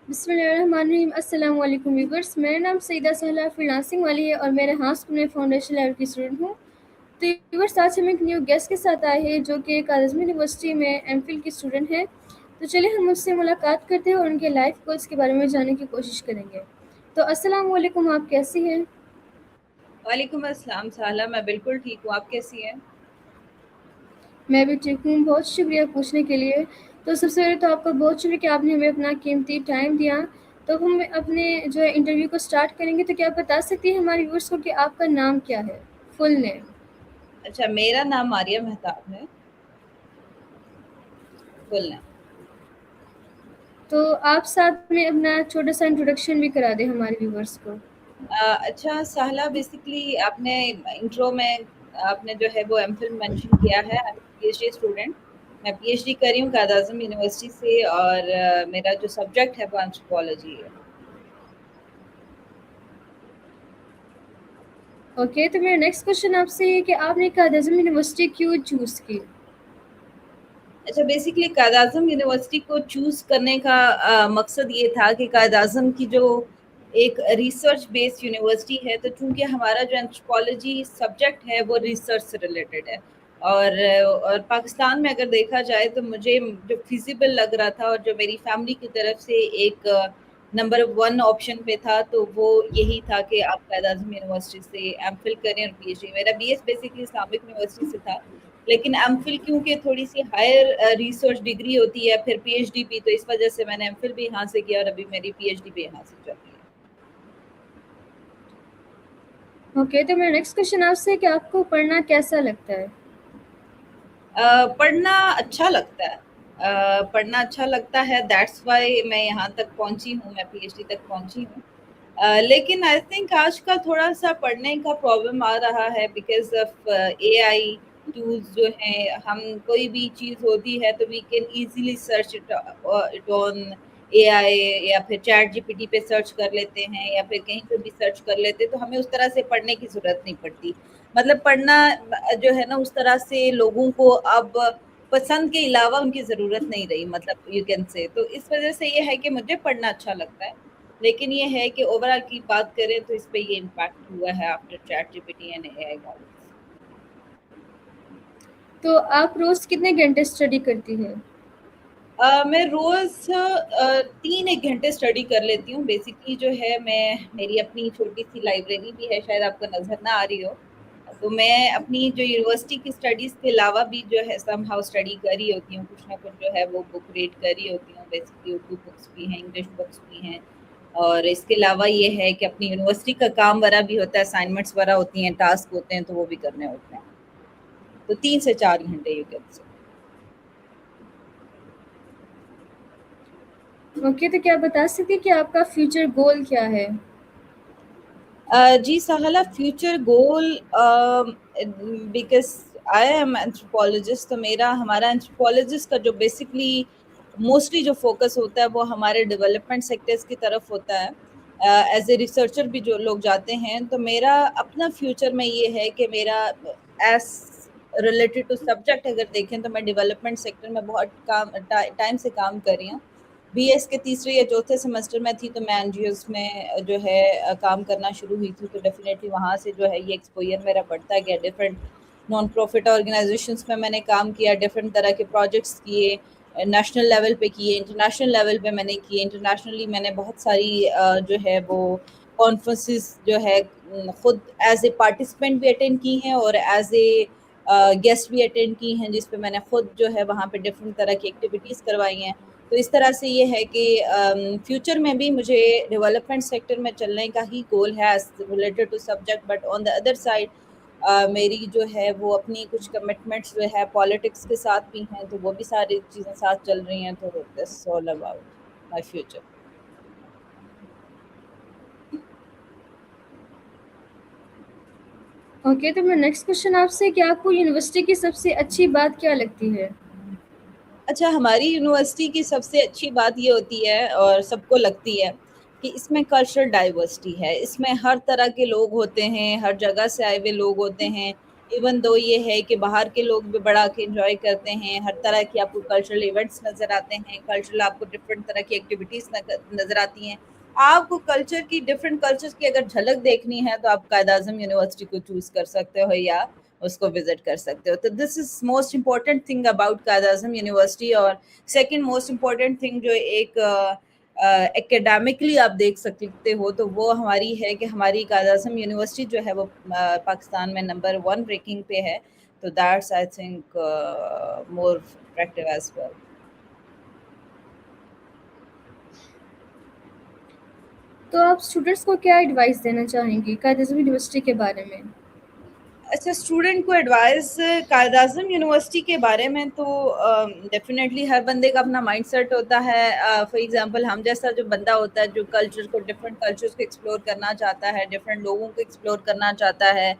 بسم اللہ الرحمن الرحیم۔ السلام علیکم ویورس، میرا نام سیدہ سہلا فریلانسنگ والی ہے اور میرے ہاؤس میں فاؤنڈیشن لیول کی اسٹوڈنٹ ہوں۔ تو ویورس، آج ہم ایک نیو گیسٹ کے ساتھ آئے ہیں جو کہ کاظم یونیورسٹی میں ایم فل کی اسٹوڈنٹ ہے۔ تو چلیے ہم اس سے ملاقات کرتے ہیں اور ان کے لائف گولس کے بارے میں جاننے کی کوشش کریں گے۔ تو السلام علیکم، آپ کیسی ہیں؟ وعلیکم السلام سہلا، میں بالکل ٹھیک ہوں، آپ کیسی ہیں؟ میں بھی ٹھیک ہوں، بہت شکریہ پوچھنے کے لیے۔ تو سب سے پہلے تو آپ کا بہت شکریہ کہ آپ نے ہمیں اپنا قیمتی ٹائم دیا۔ تو ہم اپنے جو ہے انٹرویو کو اسٹارٹ کریں گے، تو کیا آپ بتا سکتی ہیں ہمارے ویورس کو کہ آپ کا نام کیا ہے، فل نیم؟ اچھا، میرا نام ماریہ مہتاب ہے، فل نام۔ تو آپ ساتھ میں اپنا چھوٹا سا انٹروڈکشن بھی کرا دیں ہمارے ویورس کو۔ اچھا سہلا، بیسکلی آپ نے انٹرو میں آپ نے جو ہے وہ ایم فل مینشن کیا ہے۔ پی ایچ ڈی اسٹوڈنٹ، میں پی ایچ ڈی کر رہی ہوں قائد اعظم یونیورسٹی سے، اور میرا جو سبجیکٹ ہے وہ اینتھروپولوجی ہے۔ اوکے، تو میرا نیکسٹ کوشچن آپ سے یہ کہ آپ نے قائد اعظم یونیورسٹی کیوں چوز کی؟ اچھا، بیسکلی قائد اعظم یونیورسٹی کو چوز کرنے کا مقصد یہ تھا کہ قائد اعظم کی جو ایک ریسرچ بیس یونیورسٹی ہے، تو چونکہ ہمارا جو اینتھروپولوجی سبجیکٹ ہے وہ ریسرچ سے ریلیٹڈ ہے، اور پاکستان میں اگر دیکھا جائے تو مجھے جو فیزیبل لگ رہا تھا اور جو میری فیملی کی طرف سے ایک نمبر 1 آپشن پہ تھا، تو وہ یہی تھا کہ آپ قائد اعظم یونیورسٹی سے ایم فل کریں اور پی ایچ ڈی۔ میرا B S basically Islamic university سے تھا، لیکن ایم فل کیونکہ تھوڑی سی ہائر ریسرچ ڈگری ہوتی ہے، پھر پی ایچ ڈی بھی، تو اس وجہ سے میں نے ایم فل بھی یہاں سے کیا اور ابھی میری پی ایچ ڈی بھی یہاں سے چل رہی ہے۔ اوکے، تو میرا نیکسٹ کوشچن آپ سے کہ آپ کو پڑھنا کیسا لگتا ہے؟ پڑھنا اچھا لگتا ہے، پڑھنا اچھا لگتا ہے، دیٹس وائی میں یہاں تک پہنچی ہوں، میں پی ایچ ڈی تک پہنچی ہوں۔ لیکن آئی تھنک آج کا تھوڑا سا پڑھنے کا پرابلم آ رہا ہے because of AI tools جو ہیں۔ ہم کوئی بھی چیز ہوتی ہے تو we can easily search it on AI, یا پھر چیٹ جی پی ٹی پہ سرچ کر لیتے ہیں، یا پھر کہیں پہ بھی سرچ کر لیتے، تو ہمیں اس طرح سے پڑھنے کی ضرورت نہیں پڑتی۔ مطلب پڑھنا جو ہے نا، اس طرح سے لوگوں کو اب پسند کے علاوہ ان کی ضرورت نہیں رہی، مطلب یو کین سے، تو اس وجہ سے یہ ہے کہ مجھے پڑھنا اچھا لگتا ہے۔ لیکن یہ ہے کہ اوور آل کی بات کریں تو اس پہ یہ امپیکٹ ہوا ہے after chat G P T and A I models. تو آپ روز کتنے گھنٹے اسٹڈی کرتی ہیں؟ میں روز 3 گھنٹے اسٹڈی کر لیتی ہوں۔ بیسکلی جو ہے، میری اپنی چھوٹی سی لائبریری بھی ہے، شاید آپ کو نظر نہ آ رہی ہو، تو میں اپنی جو یونیورسٹی کی اسٹڈیز کے علاوہ بھی جو ہے سم ہاؤ اسٹڈی کر رہی ہوتی ہوں، کچھ نہ کچھ جو ہے وہ بک ریڈ کر رہی ہوتی ہوں۔ بیسکلی اردو بکس بھی ہیں، انگلش بکس بھی ہیں، اور اس کے علاوہ یہ ہے کہ اپنی یونیورسٹی کا کام وغیرہ بھی ہوتا ہے، اسائنمنٹس وغیرہ ہوتی ہیں، ٹاسک ہوتے ہیں، تو وہ بھی کرنے ہوتے ہیں۔ تو 3 سے 4 گھنٹے یو کین سے۔ اوکے، تو کیا آپ بتا سکتی ہیں کہ آپ کا فیوچر گول کیا ہے؟ جی Sahla, future goal, because I am anthropologist, تو ہمارا اینتھروپولوجسٹ کا جو بیسکلی موسٹلی جو فوکس ہوتا ہے وہ ہمارے ڈیولپمنٹ سیکٹرز کی طرف ہوتا ہے۔ ایز اے ریسرچر بھی جو لوگ جاتے ہیں، تو میرا اپنا فیوچر میں یہ ہے کہ میرا ایز ریلیٹڈ ٹو سبجیکٹ اگر دیکھیں تو میں ڈیولپمنٹ سیکٹر میں بہت ٹائم سے کام کر رہی ہوں۔ بی ایس کے تیسرے یا چوتھے سیمسٹر میں تھی تو میں این جی اوز میں جو ہے کام کرنا شروع ہوئی تھی، تو ڈیفینیٹلی وہاں سے جو ہے یہ ایکسپوئر میرا بڑھتا گیا۔ ڈفرینٹ نان پروفٹ آرگنائزیشنس میں نے کام کیا، ڈفرینٹ طرح کے پروجیکٹس کیے، نیشنل لیول پہ کیے، انٹرنیشنل لیول پہ میں نے کیے۔ انٹرنیشنلی میں نے بہت ساری جو ہے وہ کانفرنسز جو ہے خود ایز اے پارٹیسپینٹ بھی اٹینڈ کی ہیں اور ایز اے گیسٹ بھی اٹینڈ کی ہیں، جس پہ میں نے خود جو ہے وہاں پہ ڈفرینٹ طرح کی ایکٹیویٹیز کروائی ہیں۔ تو اس طرح سے یہ ہے کہ فیوچر میں بھی مجھے ڈیولپمنٹ سیکٹر میں چلنے کا ہی گول ہے as related to subject, but on the other side میری جو ہے وہ اپنی کچھ کمٹمنٹس جو ہے پالیٹکس کے ساتھ بھی ہیں، تو وہ بھی ساری چیزیں ساتھ چل رہی ہیں، تو this all about my future. Okay, تو میرا نیکسٹ کوشچن آپ سے کہ آپ کو یونیورسٹی کی سب سے اچھی بات کیا لگتی ہے؟ اچھا، ہماری یونیورسٹی کی سب سے اچھی بات یہ ہوتی ہے اور سب کو لگتی ہے کہ اس میں کلچرل ڈائیورسٹی ہے۔ اس میں ہر طرح کے لوگ ہوتے ہیں، ہر جگہ سے آئے ہوئے لوگ ہوتے ہیں، ایون دو یہ ہے کہ باہر کے لوگ بھی بڑا کے انجوائے کرتے ہیں، ہر طرح کی آپ کو کلچرل ایونٹس نظر آتے ہیں، کلچرل آپ کو ڈفرینٹ طرح کی ایکٹیویٹیز نظر آتی ہیں. آپ کو کلچر کی ڈفرینٹ کلچرز کی اگر جھلک دیکھنی ہے تو آپ قائد اعظم یونیورسٹی کو چوز کر سکتے ہو یا اس کو وزٹ کر سکتے ہو. تو this is most important thing about Quaid Azam university. اور سیکنڈ موسٹ امپورٹنٹ تھنگ جو ایک اکیڈیمکلی آپ دیکھ سکتے ہو تو وہ ہماری ہے کہ ہماری قائد اعظم یونیورسٹی جو ہے وہ پاکستان میں نمبر 1 رینکنگ پہ ہے. تو that's I think more attractive as well. تو آپ اسٹوڈنٹس کو کیا ایڈوائس دینا چاہیں گی قائد اعظم یونیورسٹی کے بارے میں؟ اچھا، اسٹوڈنٹ کو ایڈوائز قائد اعظم یونیورسٹی کے بارے میں تو ڈیفینیٹلی ہر بندے کا اپنا مائنڈ سیٹ ہوتا ہے. فار ایگزامپل ہم جیسا جو بندہ ہوتا ہے جو کلچر کو ڈفرینٹ کلچرز کو ایکسپلور کرنا چاہتا ہے، ڈفرینٹ لوگوں کو ایکسپلور کرنا چاہتا ہے،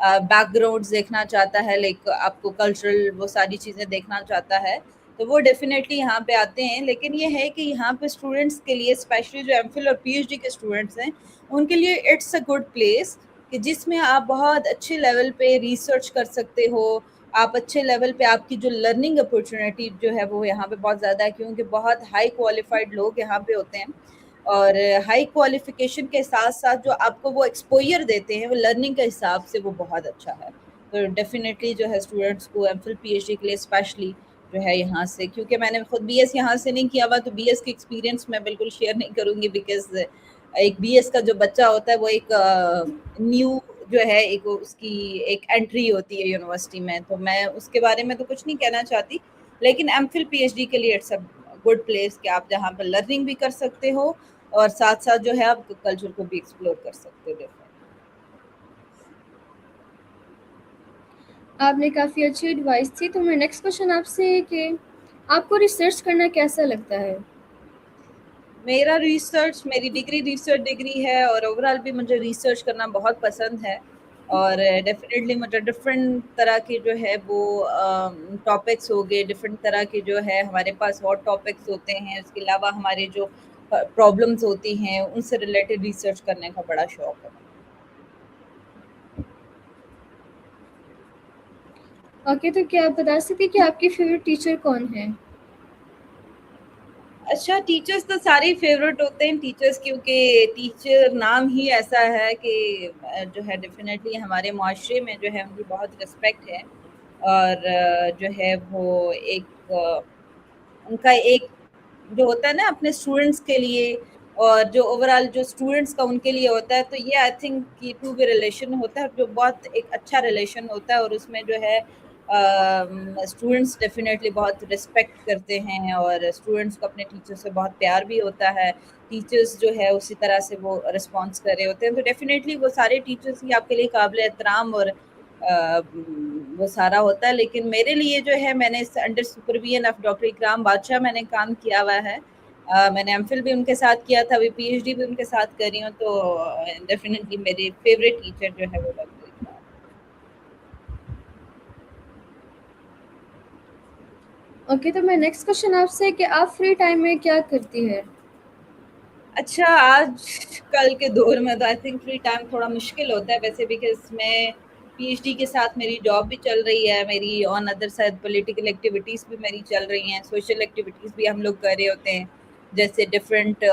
بیک گراؤنڈز دیکھنا چاہتا ہے، لائک آپ کو کلچرل وہ ساری چیزیں دیکھنا چاہتا ہے تو وہ ڈیفینیٹلی یہاں پہ آتے ہیں. لیکن یہ ہے کہ یہاں پہ اسٹوڈنٹس کے لیے اسپیشلی جو ایم فل اور پی ایچ ڈی کے اسٹوڈنٹس ہیں ان کے لیے اٹس اے گڈ پلیس کہ جس میں آپ بہت اچھے لیول پہ ریسرچ کر سکتے ہو. آپ اچھے لیول پہ آپ کی جو لرننگ اپرچونیٹی جو ہے وہ یہاں پہ بہت زیادہ ہے کیونکہ بہت ہائی کوالیفائڈ لوگ یہاں پہ ہوتے ہیں اور ہائی کوالیفیکیشن کے ساتھ ساتھ جو آپ کو وہ ایکسپوئر دیتے ہیں وہ لرننگ کے حساب سے وہ بہت اچھا ہے. تو ڈیفینیٹلی جو ہے اسٹوڈنٹس کو M Phil P H D کے لیے اسپیشلی جو ہے یہاں سے، کیونکہ میں نے خود بی ایس یہاں سے نہیں کیا ہوا تو بی ایس کی ایکسپیرینس میں بالکل شیئر نہیں کروں گی بیکاز ایک بی ایس کا جو بچہ ہوتا ہے وہ ایک نیو جو ہے ایک اس کی ایک انٹری ہوتی ہے یونیورسٹی میں، تو میں اس کے بارے میں تو کچھ نہیں کہنا چاہتی. لیکن M Phil P H D کے لیے اٹس اے گڈ پلیس کہ آپ جہاں پر لرننگ بھی کر سکتے ہو اور ساتھ ساتھ جو ہے آپ کلچر کو بھی ایکسپلور کر سکتے ہو. آپ نے کافی اچھی ایڈوائس تھی. تو میرا نیکسٹ کوشچن آپ سے ہے کہ آپ کو ریسرچ کرنا کیسا لگتا ہے؟ میرا ریسرچ، میری ڈگری ریسرچ ڈگری ہے اور اوور آل بھی مجھے ریسرچ کرنا بہت پسند ہے اور ڈیفینیٹلی مجھے ڈفرینٹ طرح کے جو ہے وہ ٹاپکس ہو گئے، ڈفرینٹ طرح کے جو ہے ہمارے پاس ہاٹ ٹاپکس ہوتے ہیں، اس کے علاوہ ہمارے جو پرابلمس ہوتی ہیں ان سے ریلیٹڈ ریسرچ کرنے کا بڑا شوق ہے. اوکے، تو کیا آپ بتا سکتے کہ آپ کی فیوریٹ ٹیچر کون ہے؟ اچھا، ٹیچرس تو سارے ہی فیوریٹ ہوتے ہیں ٹیچرس، کیونکہ ٹیچر نام ہی ایسا ہے کہ جو ہے ڈیفینیٹلی ہمارے معاشرے میں جو ہے ان کی بہت رسپیکٹ ہے اور جو ہے وہ ایک ان کا ایک جو ہوتا ہے نا اپنے اسٹوڈنٹس کے لیے اور جو اوور آل جو اسٹوڈنٹس کا ان کے لیے ہوتا ہے، تو یہ آئی تھنک یہ ٹو وے ریلیشن ہوتا ہے جو بہت ایک اچھا ریلیشن ہوتا ہے اور اس میں جو ہے اسٹوڈنٹس ڈیفینیٹلی بہت رسپیکٹ کرتے ہیں اور اسٹوڈنٹس کو اپنے ٹیچر سے بہت پیار بھی ہوتا ہے. ٹیچرس جو ہے اسی طرح سے وہ رسپانس کر رہے ہوتے ہیں، تو ڈیفینیٹلی وہ سارے ٹیچرس ہی آپ کے لیے قابل احترام اور وہ سارا ہوتا ہے. لیکن میرے لیے جو ہے میں نے انڈر سپرویژن آف ڈاکٹر اکرام بادشاہ میں نے کام کیا ہوا ہے. میں نے ایم فل بھی ان کے ساتھ کیا تھا، ابھی پی ایچ ڈی بھی ان کے ساتھ کر رہی ہوں. تو ڈیفینیٹلی میری فیوریٹ ٹیچر جو ہے وہ ڈاکٹر اکرام. اوکے، تو میرا نیکسٹ کوشچن آپ سے ہے کہ آپ فری ٹائم میں کیا کرتی ہے؟ اچھا، آج کل کے دور میں تو آئی تھنک فری ٹائم تھوڑا مشکل ہوتا ہے ویسے، بیکاز میں پی ایچ ڈی کے ساتھ میری جاب بھی چل رہی ہے، میری on other side political activities بھی میری چل رہی ہیں، سوشل ایکٹیویٹیز بھی ہم لوگ کر رہے ہوتے ہیں. جیسے ڈفرینٹ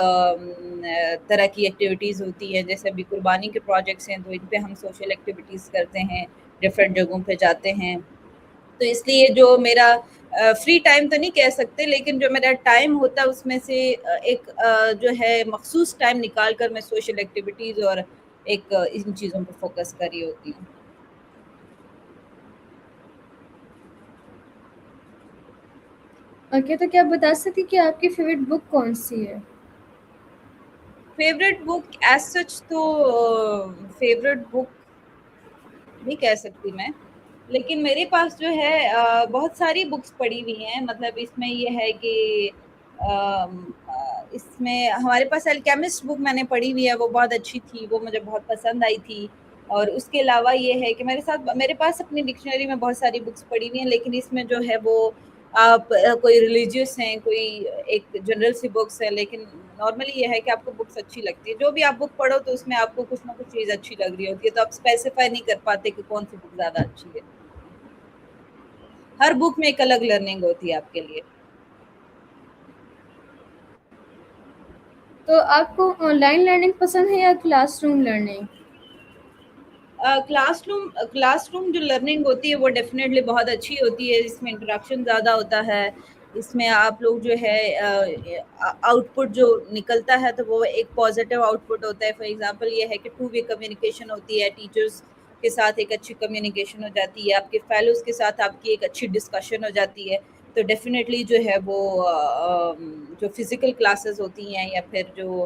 طرح کی ایکٹیویٹیز ہوتی ہیں، جیسے ابھی قربانی کے پروجیکٹس ہیں تو ان پہ ہم سوشل ایکٹیویٹیز کرتے ہیں، ڈفرینٹ جگہوں پہ جاتے ہیں. تو اس لیے جو میرا فری ٹائم تو نہیں کہہ سکتے، لیکن جو میرا ٹائم ہوتا ہے اس میں سے ایک جو ہے مخصوص ٹائم نکال کر میں سوشل ایکٹیویٹیز اور ایک ان چیزوں پہ فوکس کر رہی ہوتی ہوں. اوکے، تو کیا آپ بتا سکتی کہ آپ کی فیوریٹ بک کون سی ہے؟ فیوریٹ بک ایز سچ تو فیوریٹ بک نہیں کہہ سکتی میں، لیکن میرے پاس جو ہے بہت ساری بکس پڑھی ہوئی ہیں. مطلب اس میں یہ ہے کہ اس میں ہمارے پاس الکیمسٹ بک میں نے پڑھی ہوئی ہے، وہ بہت اچھی تھی، وہ مجھے بہت پسند آئی تھی. اور اس کے علاوہ یہ ہے کہ میرے پاس اپنی ڈکشنری میں بہت ساری بکس پڑھی ہوئی ہیں، لیکن اس میں جو ہے وہ آپ کوئی ریلیجیس ہیں، کوئی ایک جنرل سی بکس ہے، لیکن نارملی یہ ہے کہ آپ کو بکس اچھی لگتی ہے. جو بھی آپ بک پڑھو تو اس میں آپ کو کچھ نہ کچھ چیز اچھی لگ رہی ہوتی ہے، تو آپ اسپیسیفائی نہیں کر پاتے کہ کون سی بک زیادہ اچھی ہے. ہر بک میں ایک الگ لرننگ ہوتی ہے آپ کے لیے. تو آپ کو آن لائن لرننگ پسند ہے یا class room learning? Class room جو لرننگ ہوتی ہے وہ ڈیفینیٹلی بہت اچھی ہوتی ہے. اس میں انٹریکشن زیادہ ہوتا ہے، اس میں آپ لوگ جو ہے آؤٹ پٹ جو نکلتا ہے تو وہ ایک پازیٹیو آؤٹ پٹ ہوتا ہے. فار ایگزامپل یہ ہے کہ ٹو وے کمیونیکیشن ہوتی ہے، ٹیچرس کے ساتھ ایک اچھی کمیونیکیشن ہو جاتی ہے، آپ کے فیلوز کے ساتھ آپ کی ایک اچھی ڈسکشن ہو جاتی ہے. تو ڈیفینیٹلی جو ہے وہ جو فزیکل کلاسز ہوتی ہیں یا پھر جو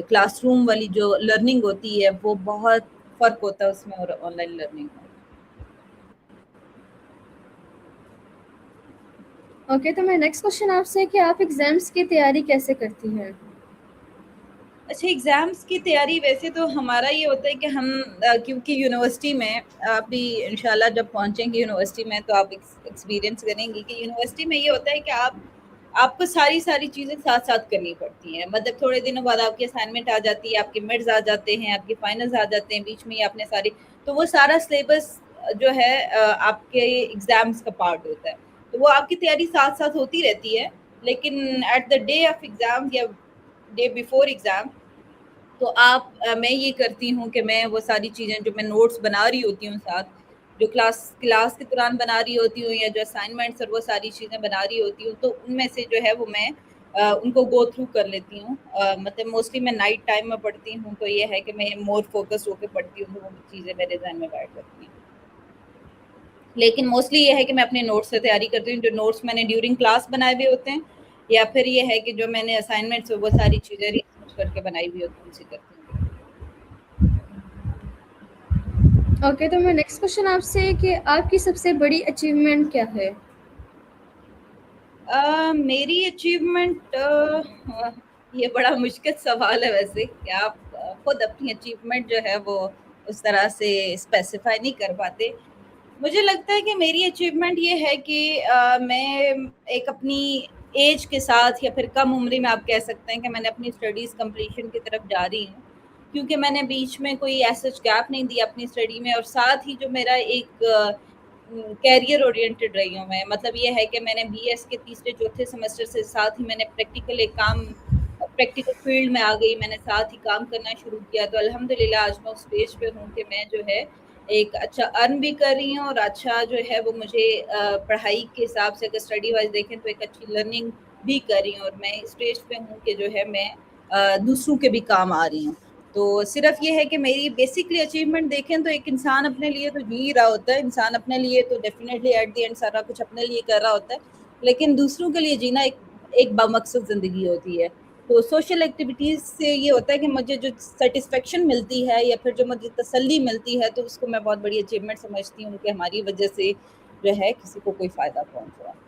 کلاس روم والی جو لرننگ ہوتی ہے وہ بہت فرق ہوتا ہے اس میں اور آن لائن لرننگ میں. اوکے، تو میرا نیکسٹ کوشچن آپ سے ہے کہ آپ ایگزامس کی تیاری کیسے کرتی ہیں؟ اچھا، ایگزامس کی تیاری ویسے تو ہمارا یہ ہوتا ہے کہ ہم کیونکہ یونیورسٹی میں آپ بھی انشاءاللہ جب پہنچیں گے یونیورسٹی میں تو آپ ایکسپیرینس کریں گی کہ یونیورسٹی میں یہ ہوتا ہے کہ آپ کو ساری چیزیں ساتھ ساتھ کرنی پڑتی ہیں. مطلب تھوڑے دنوں بعد آپ کی اسائنمنٹ آ جاتی ہے، آپ کے مڈز آ جاتے ہیں، آپ کے فائنلز آ جاتے ہیں، بیچ میں ہی آپ نے تو وہ سارا سلیبس جو ہے آپ کے ایگزامس کا پارٹ ہوتا ہے. تو وہ آپ کی تیاری ساتھ ساتھ ہوتی رہتی ہے، لیکن at the day of exam یا ڈے بیفور ایگزام تو میں یہ کرتی ہوں کہ میں وہ ساری چیزیں جو میں نوٹس بنا رہی ہوتی ہوں ساتھ، جو کلاس کے دوران بنا رہی ہوتی ہوں یا جو اسائنمنٹس اور وہ ساری چیزیں بنا رہی ہوتی ہوں، تو ان میں سے جو ہے وہ میں ان کو گو تھرو کر لیتی ہوں. مطلب موسٹلی میں نائٹ ٹائم میں پڑھتی ہوں، تو یہ ہے کہ میں مور فوکس ہو کے پڑھتی ہوں، تو وہ چیزیں میرے ذہن میں بیٹھ جاتی ہیں. لیکن موسٹلی یہ ہے کہ میں اپنے نوٹس سے تیاری کرتی ہوں، جو نوٹس میں نے ڈیورنگ کلاس بنائے ہوئے ہوتے ہیں یا پھر یہ ہے کہ جو میں نے اسائنمنٹس وہ ساری چیزیں ریسرچ کر کے بنائی ہوئی ہوتی ہیں ان سے کرتی ہوں. اوکے، تو میرا نیکسٹ کوشچن آپ سے ہے کہ آپ کی سب سے بڑی اچیومنٹ کیا ہے؟ میری اچیومنٹ یہ بڑا مشکل سوال ہے ویسے کہ آپ خود اپنی اچیومنٹ جو ہے وہ اس طرح سے اسپیسیفائی نہیں کر پاتے. مجھے لگتا ہے کہ میری اچیومنٹ یہ ہے کہ میں ایک اپنی ایج کے ساتھ یا پھر کم عمری میں آپ کہہ سکتے ہیں کہ میں نے اپنی اسٹڈیز کمپلیشن کی طرف جا رہی ہوں، کیونکہ میں نے بیچ میں کوئی ایسا گیپ نہیں دیا اپنی اسٹڈی میں. اور ساتھ ہی جو میرا ایک کیریئر اورینٹڈ رہی ہوں میں، مطلب یہ ہے کہ میں نے بی ایس کے تیسرے چوتھے سیمسٹر سے ساتھ ہی میں نے پریکٹیکل فیلڈ میں آ گئی، میں نے ساتھ ہی کام کرنا شروع کیا. تو الحمدللہ آج میں اس اسٹیج پہ ہوں کہ میں جو ہے ایک اچھا ارن بھی کر رہی ہوں، اور اچھا جو ہے وہ مجھے پڑھائی کے حساب سے اگر اسٹڈی وائز دیکھیں تو ایک اچھی لرننگ بھی کر رہی ہوں، اور میں اسٹیج پہ ہوں کہ جو ہے میں دوسروں کے بھی کام آ رہی ہوں. تو صرف یہ ہے کہ میری بیسکلی اچیومنٹ دیکھیں تو ایک انسان اپنے لیے تو جی رہا ہوتا ہے، انسان اپنے لیے تو ڈیفینیٹلی ایٹ دی اینڈ سارا کچھ اپنے لیے کر رہا ہوتا ہے، لیکن دوسروں کے لیے جینا ایک بامقصد زندگی ہوتی ہے. تو سوشل ایکٹیویٹیز سے یہ ہوتا ہے کہ مجھے جو سیٹسفیکشن ملتی ہے یا پھر جو مجھے تسلی ملتی ہے تو اس کو میں بہت بڑی اچیومنٹ سمجھتی ہوں کہ ہماری وجہ سے جو ہے کسی کو کوئی فائدہ پہنچ رہا ہے.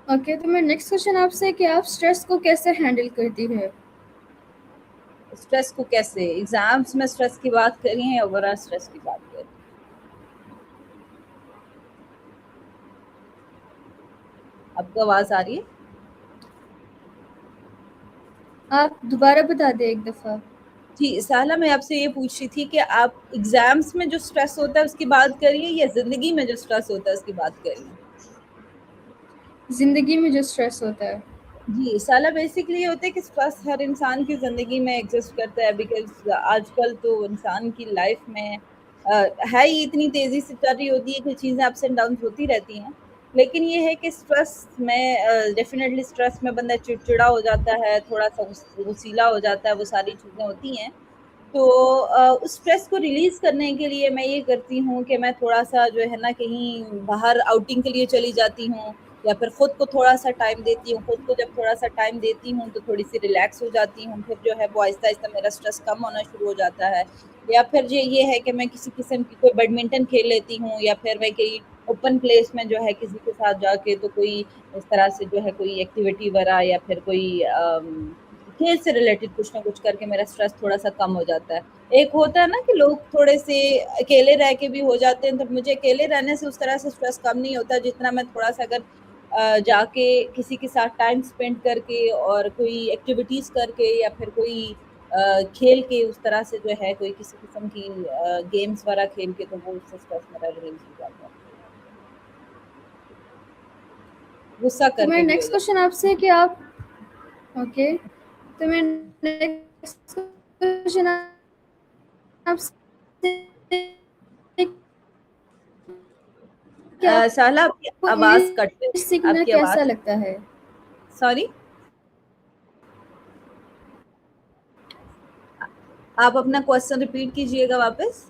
اوکے، تو میرا نیکسٹ کوشچن آپ سے ہے کہ آپ اسٹریس کو کیسے ہینڈل کرتی ہیں؟ اسٹریس کو کیسے، ایگزامس میں اسٹریس کی بات کری ہیں یا اوورآل اسٹریس کی بات کری؟ آپ کو آواز آ رہی ہے؟ آپ دوبارہ بتا دیں ایک دفعہ. جی سہلا، میں آپ سے یہ پوچھ رہی تھی کہ آپ ایگزامس میں جو اسٹریس ہوتا ہے اس کی بات کریے یا زندگی میں جو اسٹریس ہوتا ہے اس کی بات کریے؟ زندگی میں جو اسٹریس ہوتا ہے. جی سالہ، بیسکلی یہ ہوتا ہے کہ اسٹریس ہر انسان کی زندگی میں ایگزسٹ کرتا ہے، بیکاز آج کل تو انسان کی لائف میں ہے ہی اتنی تیزی سے چل رہی ہوتی ہے کہ چیزیں اپس اینڈ ڈاؤنس ہوتی رہتی ہیں. لیکن یہ ہے کہ اسٹریس میں ڈیفینیٹلی اسٹریس میں بندہ چڑچڑا ہو جاتا ہے، تھوڑا سا غصیلا ہو جاتا ہے، وہ ساری چیزیں ہوتی ہیں. تو اس اسٹریس کو ریلیز کرنے کے لیے میں یہ کرتی ہوں کہ میں تھوڑا سا جو ہے نا کہیں باہر آؤٹنگ کے لیے چلی جاتی ہوں، یا پھر خود کو تھوڑا سا ٹائم دیتی ہوں. خود کو جب تھوڑا سا ٹائم دیتی ہوں تو تھوڑی سی ریلیکس ہو جاتی ہوں، پھر جو ہے وہ آہستہ آہستہ میرا اسٹریس کم ہونا شروع ہو جاتا ہے. یا پھر یہ ہے کہ میں کسی قسم کی کوئی بیڈمنٹن کھیل لیتی ہوں، یا پھر میں کہیں اوپن پلیس میں جو ہے کسی کے ساتھ جا کے تو کوئی اس طرح سے جو ہے کوئی ایکٹیویٹی وغیرہ یا پھر کوئی کھیل سے ریلیٹڈ کچھ نہ کچھ کر کے میرا اسٹریس تھوڑا سا کم ہو جاتا ہے. ایک ہوتا ہے نا کہ لوگ تھوڑے سے اکیلے رہ کے بھی ہو جاتے ہیں, تو مجھے اکیلے رہنے سے اس طرح سے اسٹریس کم نہیں ہوتا جتنا میں تھوڑا سا اگر جا کے کسی کے ساتھ ٹائم اسپینڈ کر کے اور کوئی ایکٹیویٹیز کر کے یا پھر کوئی کھیل کے اس طرح سے جو ہے کوئی کسی قسم کی گیمس وغیرہ کھیل کے, تو وہ اس سے اسٹریس میرا ریلیز ہو جاتا ہے, غصہ تو کر میرا کے بھی ہو نیکسٹ جاتا کوشچن آپ سے ہے کہ آپ اوکے تو میں نیکسٹ کوشچن آپ سے کہ ہے. آپ سہلا آپ کی کو آواز کٹ انگلش رہی ہے, سیکھنا آپ کی کیسا آواز, لگتا ہے؟ سوری, آپ اپنا کوشچن ریپیٹ کیجئے گا واپس.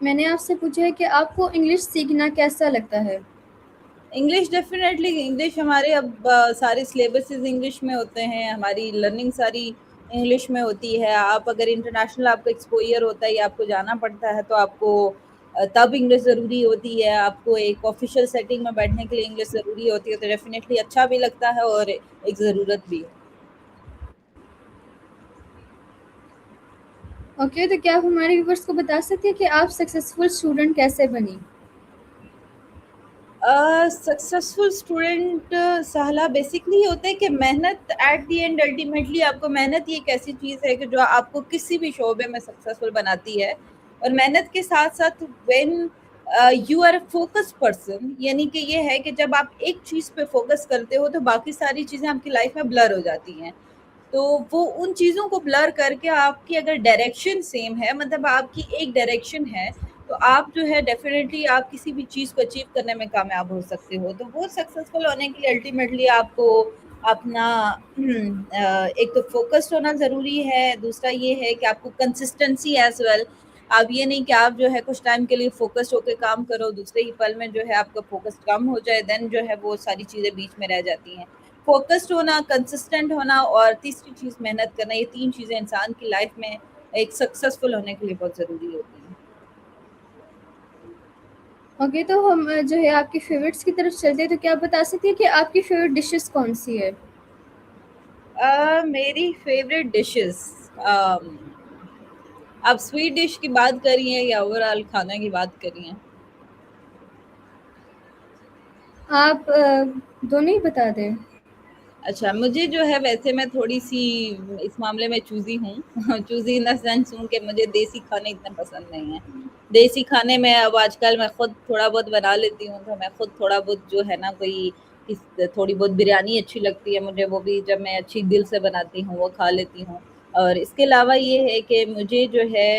میں نے آپ سے پوچھا ہے کہ آپ کو انگلش سیکھنا کیسا لگتا ہے؟ انگلش ڈیفینیٹلی, انگلش ہمارے اب سارے سلیبسز انگلش میں ہوتے ہیں, ہماری لرننگ ساری انگلش میں ہوتی ہے. آپ اگر انٹرنیشنل آپ کا ایکسپوئر ہوتا ہے یا آپ کو جانا پڑتا ہے تو آپ کو تب انگلش ضروری ہوتی ہے. آپ کو ایک آفیشیل سیٹنگ میں بیٹھنے کے لیے انگلش ضروری ہوتی ہے, تو ڈیفینیٹلی اچھا بھی لگتا ہے اور ایک ضرورت بھی ہے. اوکے تو کیا آپ ہمارے ویورس کو بتا سکتے ہیں کہ آپ سکسیزفل اسٹوڈنٹ کیسے بنی؟ سکسیزفل اسٹوڈنٹ سہلا بیسکلی ہوتا ہے کہ محنت ایٹ دی اینڈ الٹیمیٹلی آپ کو محنت یہ ایک ایسی چیز ہے کہ جو آپ کو کسی بھی شعبے میں سکسیزفل بناتی ہے. اور محنت کے ساتھ ساتھ when you are a focus person, یعنی کہ یہ ہے کہ جب آپ ایک چیز پہ فوکس کرتے ہو تو باقی ساری چیزیں آپ کی لائف میں بلر ہو جاتی ہیں. تو وہ ان چیزوں کو بلر کر کے آپ کی اگر ڈائریکشن سیم ہے, مطلب آپ کی ایک ڈائریکشن ہے, تو آپ جو ہے ڈیفینیٹلی آپ کسی بھی چیز کو اچیو کرنے میں کامیاب ہو سکتے ہو. تو وہ سکسیزفل ہونے کے لیے الٹیمیٹلی آپ کو اپنا ایک تو فوکسڈ ہونا ضروری ہے, دوسرا یہ ہے کہ آپ کو کنسسٹنسی ایز ویل. اب یہ نہیں کہ آپ جو ہے کچھ ٹائم کے لیے فوکسڈ ہو کے کام کرو, دوسرے ہی پل میں جو ہے آپ کا فوکس کم ہو جائے, دین جو ہے وہ ساری چیزیں بیچ میں رہ جاتی ہیں. فوکسڈ ہونا, کنسسٹنٹ ہونا, اور تیسری چیز محنت کرنا, یہ تین چیزیں انسان کی لائف میں ایک سکسیزفل ہونے کے لیے بہت ضروری ہوتی ہیں. اوکے تو ہم جو ہے آپ کی فیوریٹس کی طرف چلتے ہیں, تو کیا آپ بتا سکتے ہیں کہ آپ کی فیوریٹ ڈشز کون سی ہے؟ میری فیوریٹ ڈشز, آپ سویٹ ڈش کی بات کری ہیں یا اوور آل کھانا کی بات کری ہیں؟ آپ دونوں ہی بتا دیں. اچھا, مجھے جو ہے ویسے میں تھوڑی سی اس معاملے میں چوزی ہوں. چوزی ان دا سینس ہوں کہ مجھے دیسی کھانے اتنے پسند نہیں ہیں. دیسی کھانے میں اب آج کل میں خود تھوڑا بہت بنا لیتی ہوں, تو میں خود تھوڑا بہت جو ہے نا کوئی تھوڑی بہت بریانی اچھی لگتی ہے مجھے, وہ بھی جب میں اچھی دل سے بناتی ہوں وہ کھا لیتی ہوں. اور اس کے علاوہ یہ ہے کہ مجھے جو ہے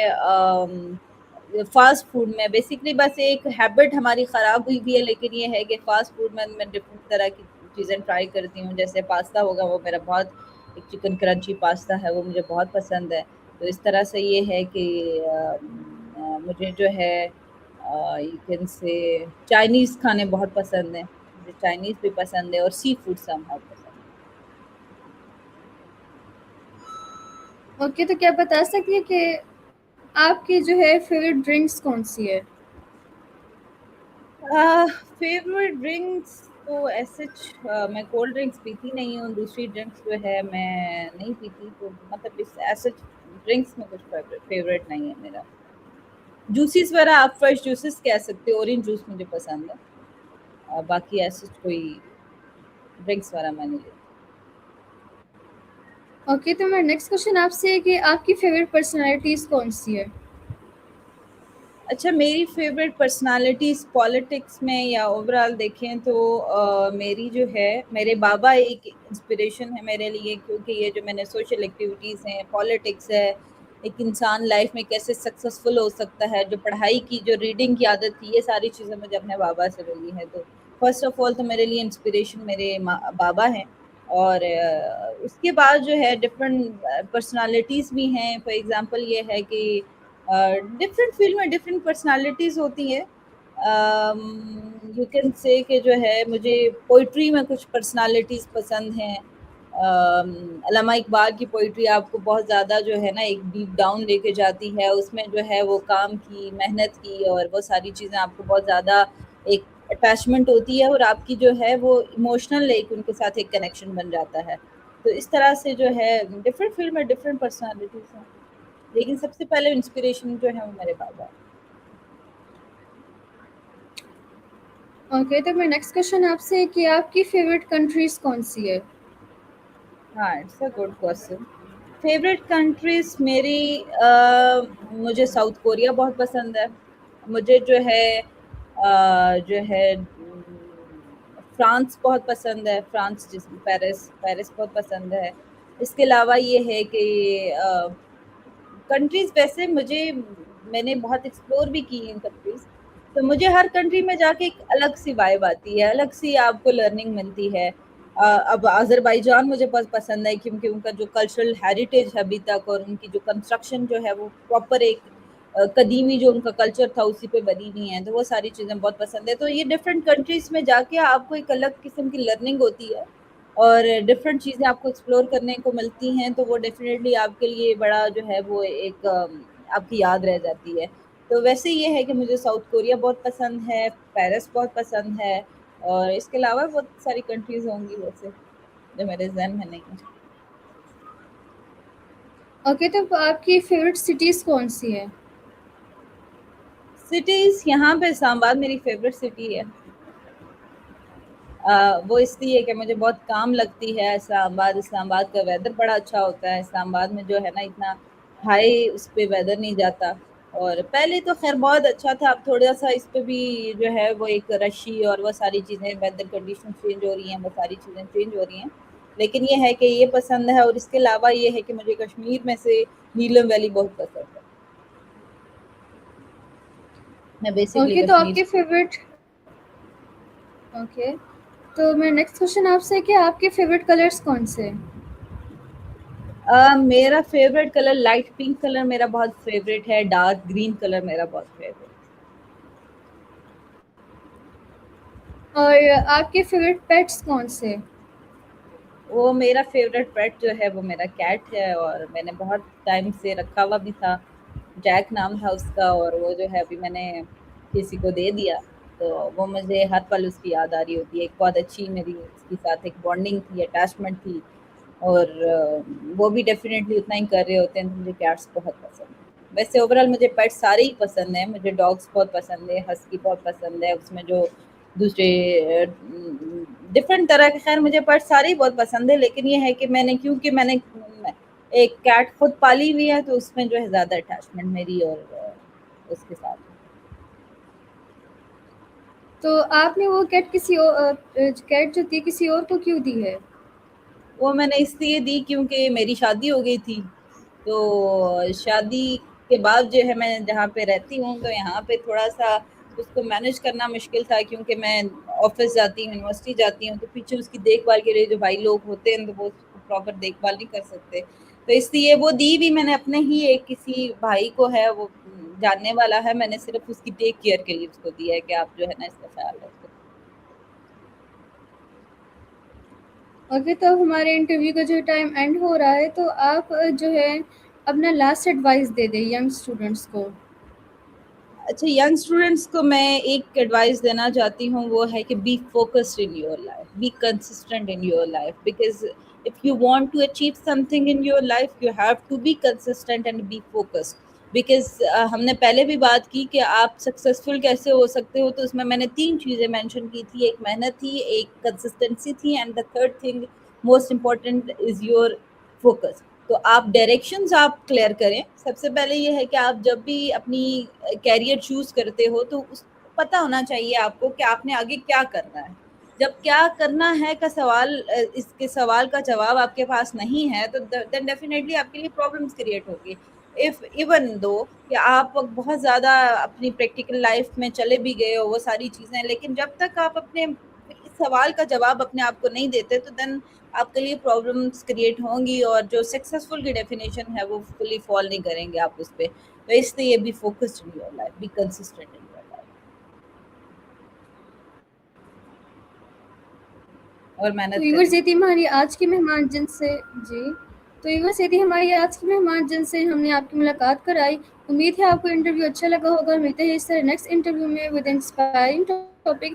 فاسٹ فوڈ میں بیسکلی بس ایک ہیبٹ ہماری خراب ہوئی بھی ہے, لیکن یہ ہے کہ فاسٹ فوڈ میں ڈفرنٹ طرح کی چیزیں ٹرائی کرتی ہوں. جیسے پاستا ہوگا, وہ میرا بہت, ایک چکن کرنچی پاستا ہے وہ مجھے بہت پسند ہے. تو اس طرح سے یہ ہے کہ مجھے جو ہے یو کین سے چائنیز کھانے بہت پسند ہیں. مجھے چائنیز بھی پسند ہے اور سی فوڈ سم ہاؤ پسند ہے. اوکے تو کیا آپ بتا سکتی ہیں کہ آپ کی جو ہے فیوریٹ ڈرنکس کون سی ہے؟ فیوریٹ ڈرنکس تو ایسے میں کولڈ ڈرنکس پیتی نہیں ہوں, دوسری ڈرنکس جو ہے میں نہیں پیتی, تو مطلب ایسے ڈرنکس میں کچھ فیوریٹ نہیں ہے میرا. جوسز وغیرہ آپ فریش جوسز کہہ سکتے ہو, اورنج جوس مجھے پسند ہے, باقی ایسے کوئی ڈرنکس وغیرہ میں نہیں لیتی. اوکے تو میرا نیکسٹ کوشچن آپ سے ہے کہ آپ کی فیوریٹ پرسنالٹیز کون سی ہے؟ اچھا, میری فیوریٹ پرسنالٹیز پالیٹکس میں یا اوور آل دیکھیں تو میری جو ہے, میرے بابا ایک انسپریشن ہے میرے لیے, کیونکہ یہ جو میں نے سوشل ایکٹیویٹیز ہیں, پالیٹکس ہے, ایک انسان لائف میں کیسے سکسیزفل ہو سکتا ہے, جو پڑھائی کی, جو ریڈنگ کی عادت تھی, یہ ساری چیزیں مجھے اپنے بابا سے ملی ہیں. تو فرسٹ آف آل تو میرے لیے انسپریشن میرے بابا ہیں. اور اس کے بعد جو ہے ڈفرینٹ پرسنالٹیز بھی ہیں. فار ایگزامپل یہ ہے کہ ڈفرینٹ فیلڈ میں ڈفرینٹ پرسنالٹیز ہوتی ہیں. یو کین سے کہ جو ہے مجھے پوئٹری میں کچھ پرسنالٹیز پسند ہیں. علامہ اقبال کی پوئٹری آپ کو بہت زیادہ جو ہے نا ایک ڈیپ ڈاؤن لے کے جاتی ہے. اس میں جو ہے وہ کام کی, محنت کی, اور وہ ساری چیزیں آپ کو بہت زیادہ ایک اٹیچمنٹ ہوتی ہے اور آپ کی جو ہے وہ ایموشنل ایک ان کے ساتھ ایک کنیکشن بن جاتا ہے. تو اس طرح سے جو ہے ڈفرینٹ فیلڈ میں ڈفرینٹ پرسنالٹیز ہیں, لیکن سب سے پہلے انسپریشن جو ہے وہ میرے بابا. اوکے, تو میرا نیکسٹ کوشچن آپ سے ہے کہ آپ کی فیوریٹ کنٹریز کون سی ہے؟ ہاں, it's a good question. Favourite countries میری مجھے ساؤتھ کوریا بہت پسند ہے. مجھے جو ہے فرانس بہت پسند ہے. فرانس جس پیرس بہت پسند ہے. اس کے علاوہ یہ ہے کہ کنٹریز ویسے میں نے بہت ایکسپلور بھی کی ہیں کنٹریز, تو مجھے ہر کنٹری میں جا کے ایک الگ سی وائب آتی ہے, الگ سی آپ کو لرننگ ملتی ہے. اب آذربائیجان مجھے بہت پسند ہے کیونکہ ان کا جو کلچرل ہیریٹیج ہے ابھی تک, اور ان کی جو کنسٹرکشن جو ہے وہ پراپر ایک قدیمی جو ان کا کلچر تھا اسی پہ بنی ہوئی ہیں, تو وہ ساری چیزیں بہت پسند ہے. تو یہ ڈفرینٹ کنٹریز میں جا کے آپ کو ایک الگ قسم کی لرننگ ہوتی ہے اور ڈفرینٹ چیزیں آپ کو ایکسپلور کرنے کو ملتی ہیں, تو وہ ڈیفینیٹلی آپ کے لیے بڑا جو ہے وہ ایک آپ کی یاد رہ جاتی ہے. تو ویسے یہ ہے کہ مجھے ساؤتھ کوریا بہت پسند ہے, پیرس بہت پسند ہے, اور اس کے علاوہ بہت ساری کنٹریز ہوں گی ویسے جو میرے ذہن میں نہیں ہے. اوکے, تو آپ کی فیوریٹ سٹیز کون سی ہے؟ سٹیز یہاں پہ اسلام آباد میری فیوریٹ سٹی ہے. وہ اس لیے کہ مجھے بہت کام لگتی ہے اسلام آباد کا ویدر بڑا اچھا ہوتا ہے. اسلام آباد میں جو ہے نا اتنا ہائی اس پہ ویدر نہیں جاتا, اور پہلے تو خیر بہت اچھا تھا, اب تھوڑا سا اس پہ بھی جو ہے وہ ایک رشی اور وہ ساری چیزیں ویدر کنڈیشن چینج ہو رہی ہیں, وہ ساری چیزیں چینج ہو رہی ہیں. لیکن یہ ہے کہ یہ پسند ہے, اور اس کے علاوہ یہ ہے کہ مجھے کشمیر میں سے نیلم ویلی بہت پسند ہے. میں بیسکلی اوکے, تو آپ کشمیر کے سے. فیوریٹ اوکے, تو میرا نیکسٹ کوشچن آپ سے ہے کہ آپ کے فیوریٹ کلرس کون سے ہیں؟ میرا favourite colour light pink colour میرا بہت فیوریٹ ہے. ڈارک گرین کلر میرا بہت فیوریٹ. اور آپ کے فیوریٹ پیٹس کون سے؟ وہ میرا فیوریٹ پیٹ جو ہے وہ میرا کیٹ ہے, اور میں نے بہت ٹائم سے رکھا ہوا بھی تھا. جیک نام تھا اس کا, اور وہ جو ہے ابھی میں نے کسی کو دے دیا, تو وہ مجھے ہر پل اس کی یاد آ رہی ہوتی ہے. ایک بہت اچھی میری اس کے ساتھ ایک بانڈنگ تھی, اٹیچمنٹ تھی, اور وہ بھی ڈیفینیٹلی اتنا ہی کر رہے ہوتے ہیں. تو مجھے کیٹس بہت پسند ہیں. ویسے اوور آل مجھے پیٹ سارے ہی پسند ہیں. مجھے ڈاگس بہت پسند ہے, ہسکی بہت پسند ہے, اس میں جو دوسرے ڈفرینٹ طرح کے, خیر مجھے پیٹ سارے ہی بہت پسند ہے. لیکن یہ ہے کہ کیونکہ میں نے ایک کیٹ خود پالی ہوئی ہے, تو اس میں جو ہے زیادہ اٹیچمنٹ میری اور اس کے ساتھ. تو آپ نے وہ کیٹ کیٹ جو تھی کسی اور کو کیوں دی ہے؟ وہ میں نے اس لیے دی کیونکہ میری شادی ہو گئی تھی. تو شادی کے بعد جو ہے میں جہاں پہ رہتی ہوں, تو یہاں پہ تھوڑا سا اس کو مینیج کرنا مشکل تھا, کیونکہ میں آفس جاتی ہوں, یونیورسٹی جاتی ہوں, تو پیچھے اس کی دیکھ بھال کے لیے جو بھائی لوگ ہوتے ہیں تو وہ اس کو پراپر دیکھ بھال نہیں کر سکتے. تو اس لیے وہ دی بھی میں نے اپنے ہی ایک کسی بھائی کو ہے, وہ جاننے والا ہے. میں نے صرف اس کی ٹیک کیئر کے لیے اس کو دیا ہے کہ آپ جو ہے نا اس کا خیال رکھو. اوکے, تو ہمارے انٹرویو کا جو ٹائم اینڈ ہو رہا ہے, تو آپ جو ہے اپنا لاسٹ ایڈوائس دے دیں ینگ اسٹوڈنٹس کو. اچھا, ینگ اسٹوڈینٹس کو میں ایک ایڈوائس دینا چاہتی ہوں, وہ ہے کہ be focused in your life, be consistent in your life, because if you want to achieve something in your life you have to be consistent and be focused. Because ہم نے پہلے بھی بات کی کہ آپ سکسیزفل کیسے ہو سکتے ہو, تو اس میں نے 3 چیزیں مینشن کی تھی. ایک محنت تھی, ایک کنسسٹنسی تھی, and the third thing most important is your focus. تو آپ ڈائریکشنز آپ کلیئر کریں. سب سے پہلے یہ ہے کہ آپ جب بھی اپنی کیریئر چوز کرتے ہو تو پتہ ہونا چاہیے آپ کو کہ آپ نے آگے کیا کرنا ہے. جب کیا کرنا ہے کا سوال, اس کے سوال کا جواب آپ کے پاس نہیں ہے, تو دین ڈیفینیٹلی آپ کے لیے پرابلمس کریٹ ہوگی. ایون دو کہ آپ بہت زیادہ اپنی پریکٹیکل لائف میں چلے بھی گئے ہو وہ ساری چیزیں, لیکن جب تک آپ اپنے اس سوال کا جواب اپنے آپ کو نہیں دیتے, تو دین آپ کے لیے پرابلمس کریٹ ہوں گی, اور جو سکسیزفل کی ڈیفینیشن ہے وہ فلی فال نہیں کریں گے آپ اس پہ. تو اس لیے be focused in your life, be consistent in your life. اور تو محنت کریں. ویورز یہ تھی ہماری آج کی مہمان جن سے جی تو ویورز یہ تھی ہماری آج کی مہمان جن سے ہم نے آپ کی ملاقات کرائی. امید ہے آپ کو انٹرویو اچھا لگا ہوگا. ملتے ہیں اس طرح نیکسٹ انٹرویو میں ود انسپائرنگ ٹاپک.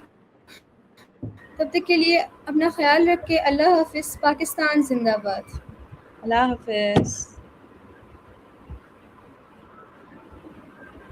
تب تک کے لیے اپنا خیال رکھے. اللہ حافظ. پاکستان زندہ باد. اللہ حافظ.